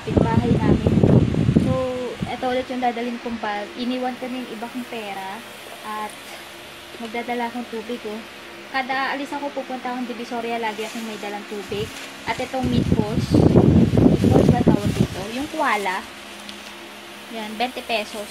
kapitbahay namin. So, ito ulit yung dadalhin kong bag. Iniwan ko na yung iba kong pera at magdadala akong tubig, oh. Kada alis ako pupunta akong Divisoria, lagi akong may dalang tubig. At itong meatballs ba tawag dito? Yung koala. Yan, 20 pesos.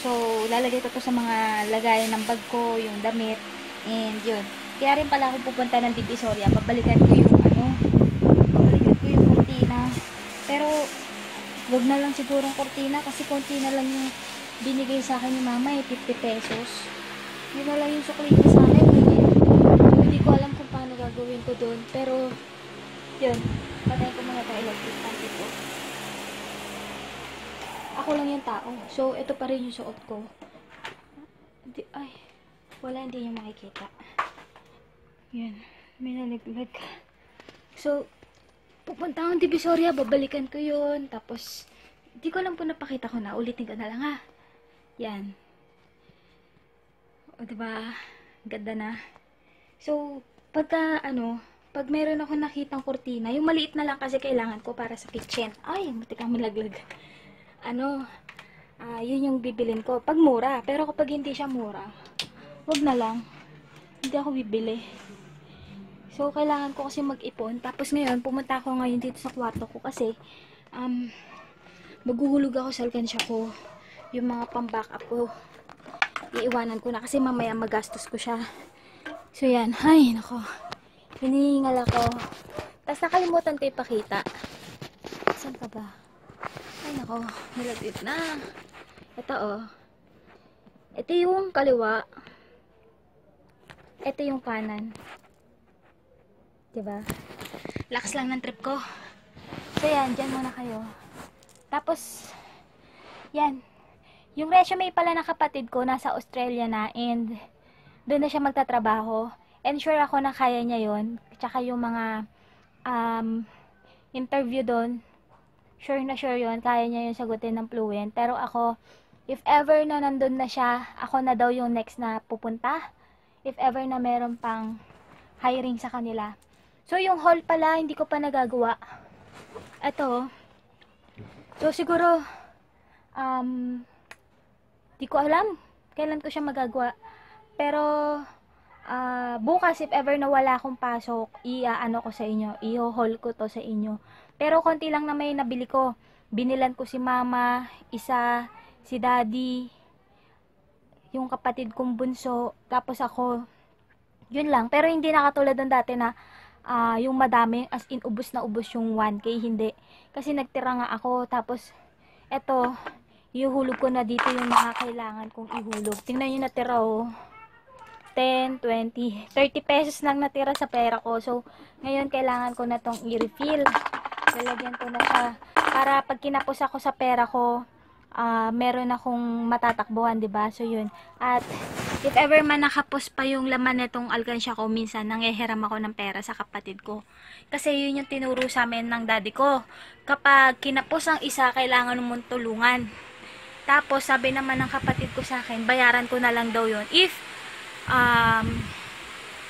So, lalagay ko to sa mga lagayan ng bag ko, yung damit, and yun. Kaya rin pala ako pupunta ng Divisoria, pabalikan ko yung kurtina. Pero, wag na lang sigurong kurtina kasi konti na lang yung binigay sa akin ni mama, 50 pesos. Yun na lang yung sukli niya sa akin. So, hindi ko alam kung paano gagawin ko doon. Pero, yun. Patayin ko muna tayo electric fan dito. Ako lang yung tao. So, ito pa rin yung suot ko. Ay, wala, hindi nyo makikita. Yan. May nalaglag. So, pupunta akong Divisoria, babalikan ko yun. Tapos, hindi ko lang po napakita ko na. Ulitin ko na lang, ha. Yan. O, diba? Ganda na. So, pagka, pag meron ako nakitang kurtina, yung maliit na lang kasi kailangan ko para sa kitchen. Ay, buti kang malaglag. Yun yung bibilin ko. Pag mura. Pero kapag hindi siya mura, wag na lang. Hindi ako bibili. So, kailangan ko kasi mag-ipon. Tapos ngayon, pumunta ako ngayon dito sa kwarto ko kasi, maghuhulog ako sa alkansya ko. Yung mga pang-backup ko. Iiwanan ko na kasi mamaya magastos ko siya. So, yan. Ay, nako. Hinihingal ako. Tapos nakalimutan ko ipakita. Saan ka ba? Ay, nako. Nilagit na. Ito, oh. Ito yung kaliwa. Ito yung kanan. Diba? Lakas lang ng trip ko. So, yan. Dyan muna kayo. Tapos, yan. Yung resume pala na kapatid ko, nasa Australia na, and doon na siya magtatrabaho. And sure ako na kaya niya yon. Tsaka yung mga interview doon, sure na sure yon, kaya niya yung sagutin ng fluent. Pero ako, if ever na nandun na siya, ako na daw yung next na pupunta. If ever na meron pang hiring sa kanila. So, yung hall pala, hindi ko pa nagagawa. Ito. So, siguro, di ko alam kailan ko siya magagawa. Pero, bukas, if ever na wala akong pasok, i-ano ko sa inyo, i-haul ko to sa inyo. Pero, konti lang na may nabili ko. Binilan ko si mama, isa, si daddy, yung kapatid kong bunso, tapos ako. Yun lang. Pero, hindi nakatulad ng dati na, yung madami, as in, ubos na ubos yung 1K, hindi. Kasi nagtira nga ako, tapos, eto, ihulog ko na dito yung mga kailangan kong ihulog. Tingnan nyo natira, oh. 10, 20, 30 pesos lang natira sa pera ko. So, ngayon, kailangan ko na tong i-refill. Lalagyan ko na siya. Para pag kinapos ako sa pera ko, meron akong matatakbuhan, diba? So, yun. At, If ever man nakapos pa yung laman nitong alkansya ko, minsan nanghihiram ako ng pera sa kapatid ko. Kasi yun yung tinuro sa amin ng daddy ko. Kapag kinapos ang isa, kailangan mong tulungan. Tapos sabi naman ng kapatid ko sa akin, bayaran ko na lang daw yun. If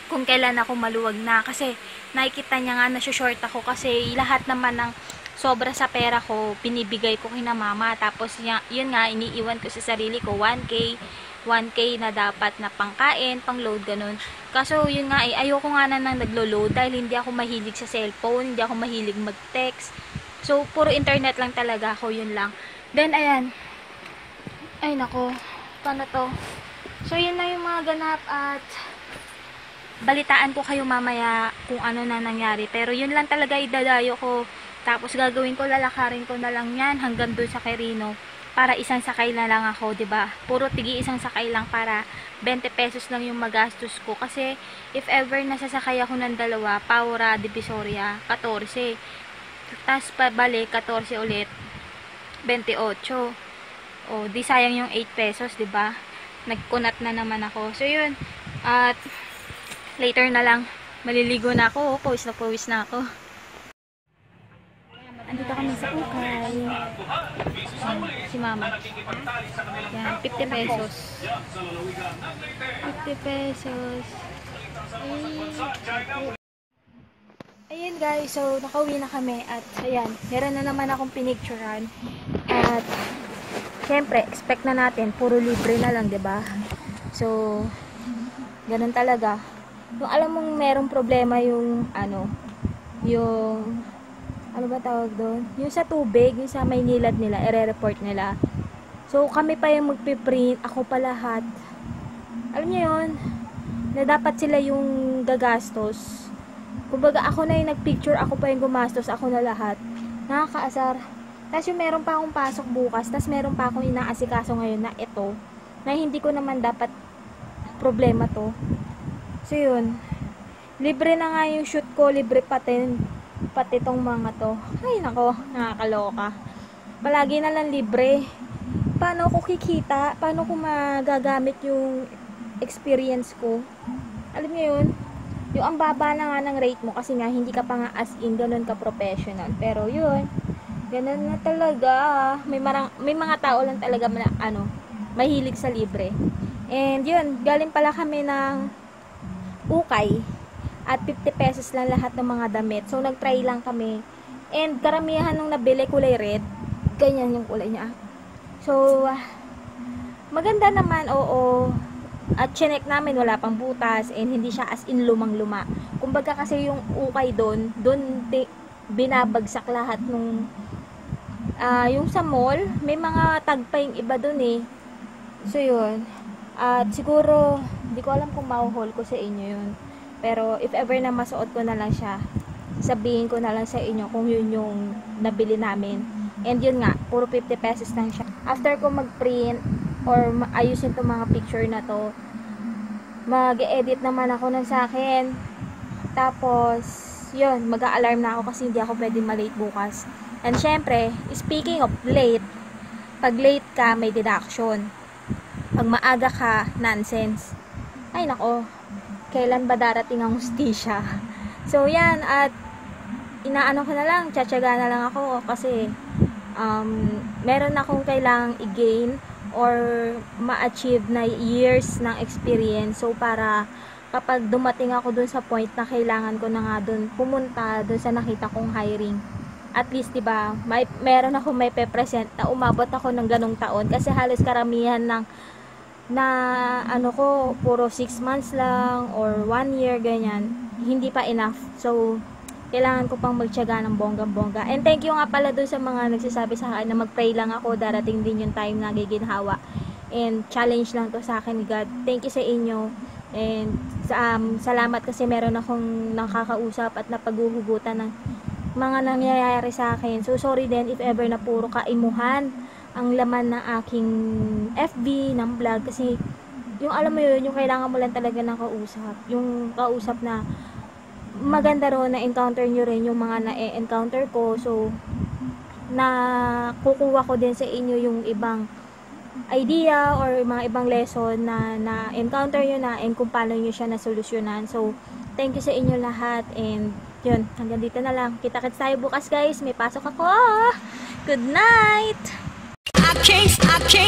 kung kailan ako maluwag na. Kasi nakikita niya nga na short ako kasi lahat naman ng sobra sa pera ko, pinibigay ko kina mama. Tapos yun nga, iniiwan ko sa sarili ko, 1K na dapat na pangkain, pang-load, ganun. Kaso yun nga, ayoko nga na nang naglo-load dahil hindi ako mahilig sa cellphone, hindi ako mahilig mag-text. So, puro internet lang talaga ako, yun lang. Then, ayan. Ay, nako. Paano to? So, yun na yung mga ganap at balitaan ko kayo mamaya kung ano na nangyari. Pero yun lang talaga idadayo ko. Tapos gagawin ko, lalakarin ko na lang yan hanggang doon sa Quirino. Para isang sakay na lang ako, 'di ba? Puro tigi isang sakay lang para 20 pesos lang yung magastos ko kasi if ever nasasakay ako ng dalawa, Paura, Divisoria, 14. Tapos pabalik 14 ulit, 28. O, di sayang yung 8 pesos, 'di ba? Nagkunat na naman ako. So, yun. At later na lang maliligo na ako, pawis na ako. Andito kami sa ukay. Si mama. Yan, 50 pesos. 50 pesos. Ayun guys, so nakauwi na kami at ayan, meron na naman akong pinicturean. At syempre, expect na natin, puro libre na lang, 'di ba? So, ganun talaga. Kung alam mong merong problema yung ano ba tawag doon? Yung sa tubig, yung sa Maynilad nila, i-report nila. So, kami pa yung magpiprint, ako pa lahat. Alam niyo yun, na dapat sila yung gagastos. Kumbaga, ako na yung nagpicture, ako pa yung gumastos, ako na lahat. Nakakaasar. Tapos yung meron pa akong pasok bukas, tapos meron pa akong inaasikaso ngayon na ito, na hindi ko naman dapat problema to. So, yun. Libre na nga yung shoot ko, libre pati tong mga to. Ay nako, nakakaloka. Palagi na lang libre. Paano ko kikita? Paano ko magagamit yung experience ko? Alam niyo yun? Yung ang baba na nga ng rate mo kasi nga hindi ka pa nga as in ganun ka professional. Pero yun, ganun na talaga. May mga tao lang talaga mahilig sa libre. And yun, galing pala kami ng ukay. At 50 pesos lang lahat ng mga damit. So, nag-try lang kami. And, karamihan nung nabili, kulay red. Ganyan yung kulay niya. So, maganda naman, oo. At chinek namin, wala pang butas. And, hindi siya as in lumang-luma. Kumbaga kasi yung ukay doon binabagsak lahat nung, yung sa mall, may mga tag pa yung iba doon eh. So, yun. At siguro, hindi ko alam kung mauhol ko sa inyo yun. Pero if ever na masuot ko na lang siya, sabihin ko na lang sa inyo kung yun yung nabili namin. And yun nga, puro 50 pesos lang siya. After ko mag-print or ayusin itong mga picture na to, mag-edit naman ako ng sa akin. Tapos, yun, mag-a-alarm na ako kasi hindi ako pwede malate bukas. And syempre, speaking of late, pag late ka, may deduction. Pag maaga ka, nonsense. Ay nako, kailan ba darating ang hustisya? So, yan. At, inaano ko na lang, tsatsaga na lang ako kasi meron akong kailangang i-gain or ma-achieve na years ng experience. So, para kapag dumating ako dun sa point na kailangan ko na nga dun pumunta dun sa nakita kong hiring. At least, diba, meron ako may pe-present na umabot ako ng ganong taon kasi halos karamihan ng puro 6 months lang or 1 year, ganyan, hindi pa enough. So, kailangan ko pang magtiyaga ng bonggang-bongga. And thank you nga pala doon sa mga nagsasabi sa akin na mag-pray lang ako, darating din yung time na giginhawa. And challenge lang to sa akin ni God. Thank you sa inyo. And salamat kasi meron akong nakakausap at napaghuhugutan ng mga nangyayari sa akin. So, sorry din if ever na puro kaimuhan ang laman ng aking FB, ng vlog, kasi yung alam mo yun, yung kailangan mo lang talaga ng kausap, yung kausap na maganda ron na encounter nyo rin yung mga na-encounter ko. So, na kukuha ko din sa inyo yung ibang idea or mga ibang lesson na encounter nyo na and kung paano nyo siya nasolusyonan. So, thank you sa inyo lahat and yun, hanggang dito na lang. Kita-kits tayo bukas guys, may pasok ako. Good night! I can't